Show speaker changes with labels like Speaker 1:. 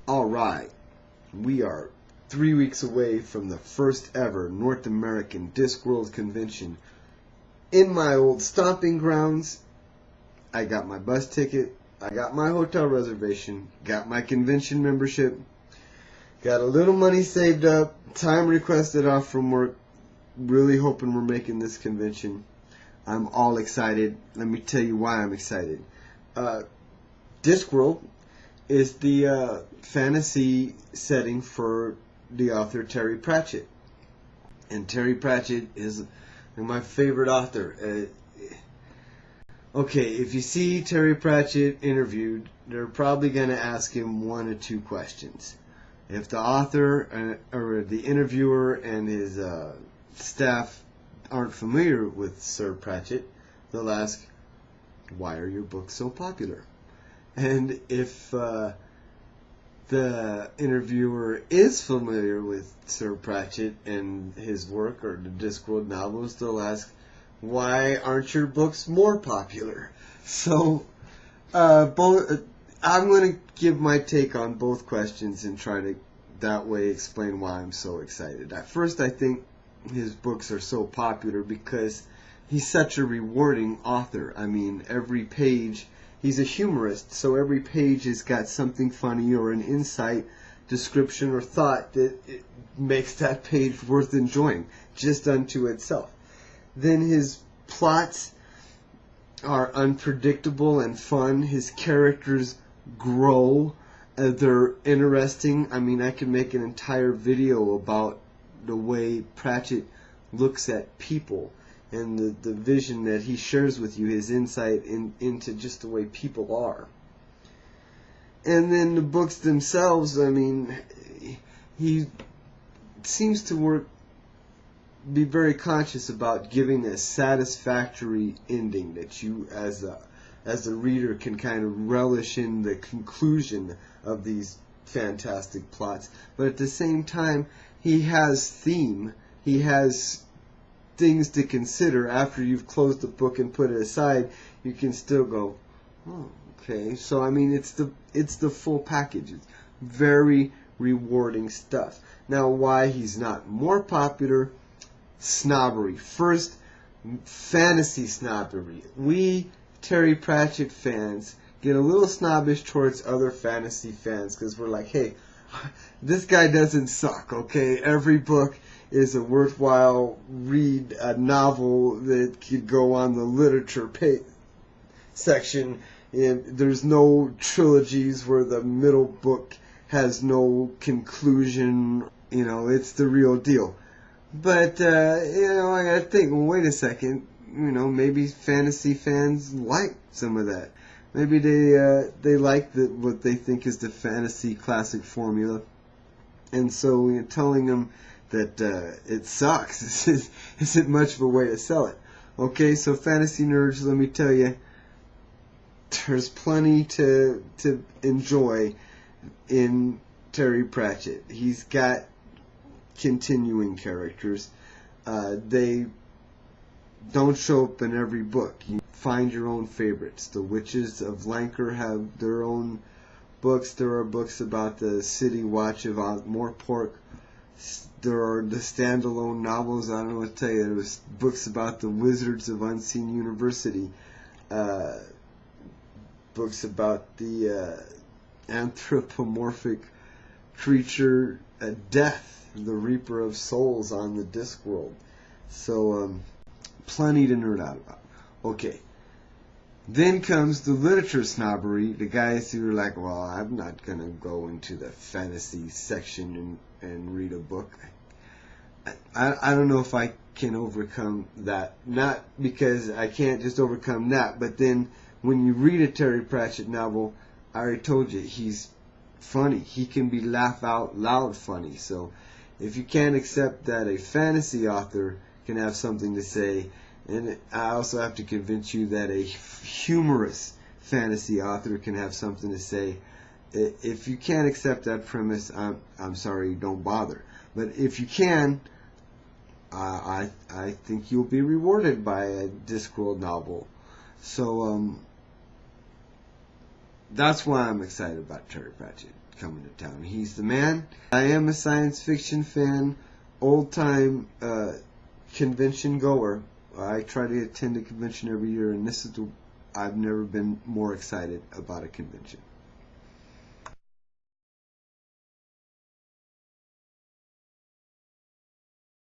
Speaker 1: Alright, we are 3 weeks away from the first ever North American Discworld Convention. In my old stomping grounds, I got my bus ticket, I got my hotel reservation, got my convention membership, got a little money saved up, time requested off from work, really hoping we're making this convention. I'm all excited. Let me tell you why I'm excited. Discworld is the fantasy setting for the author Terry Pratchett. And Terry Pratchett is my favorite author. Okay, if you see Terry Pratchett interviewed, they're probably going to ask him one or two questions. If the author or the interviewer and his staff aren't familiar with Sir Pratchett, they'll ask, why are your books so popular? And if the interviewer is familiar with Sir Pratchett and his work or the Discworld novels, they'll ask, why aren't your books more popular? So, I'm going to give my take on both questions and try to that way explain why I'm so excited. At first, I think his books are so popular because he's such a rewarding author. I mean, every page, he's a humorist, so every page has got something funny or an insight, description, or thought that it makes that page worth enjoying, just unto itself. Then his plots are unpredictable and fun. His characters grow. They're interesting. I mean, I could make an entire video about the way Pratchett looks at people and the vision that he shares with you, his insight into just the way people are. And then the books themselves, I mean, he seems to be very conscious about giving a satisfactory ending that you as a reader can kind of relish in the conclusion of these fantastic plots. But at the same time, he has theme. He has things to consider. After you've closed the book and put it aside, you can still go, oh, okay. So I mean, it's the full package. It's very rewarding stuff. Now, why he's not more popular? Snobbery. First, fantasy snobbery. We Terry Pratchett fans get a little snobbish towards other fantasy fans because we're like, hey, this guy doesn't suck, okay? Every book is a worthwhile read, a novel that could go on the literature section. And there's no trilogies where the middle book has no conclusion. You know, it's the real deal. But, I gotta think, well, wait a second, maybe fantasy fans like some of that. Maybe they like what they think is the fantasy classic formula. And so telling them that it sucks isn't much of a way to sell it. Okay, so fantasy nerds, let me tell you, there's plenty to enjoy in Terry Pratchett. He's got continuing characters. They don't show up in every book. You find your own favorites. The Witches of Lancre have their own books. There are books about the City Watch of Morpork. There are the standalone novels. I don't know what to tell you. There was books about the Wizards of Unseen University. Books about the anthropomorphic creature Death, the Reaper of Souls on the Discworld. So, plenty to nerd out about. Okay. Then comes the literature snobbery. The guys who are like, well, I'm not going to go into the fantasy section and read a book. I don't know if I can overcome that. Not because I can't just overcome that, but then when you read a Terry Pratchett novel, I already told you, he's funny. He can be laugh out loud funny. So if you can't accept that a fantasy author can have something to say, and I also have to convince you that a humorous fantasy author can have something to say. If you can't accept that premise, I'm sorry, don't bother. But if you can, I think you'll be rewarded by a Discworld novel. So that's why I'm excited about Terry Pratchett. coming to town. He's the man. I am a science fiction fan, old-time convention goer. I try to attend a convention every year, and I've never been more excited about a convention.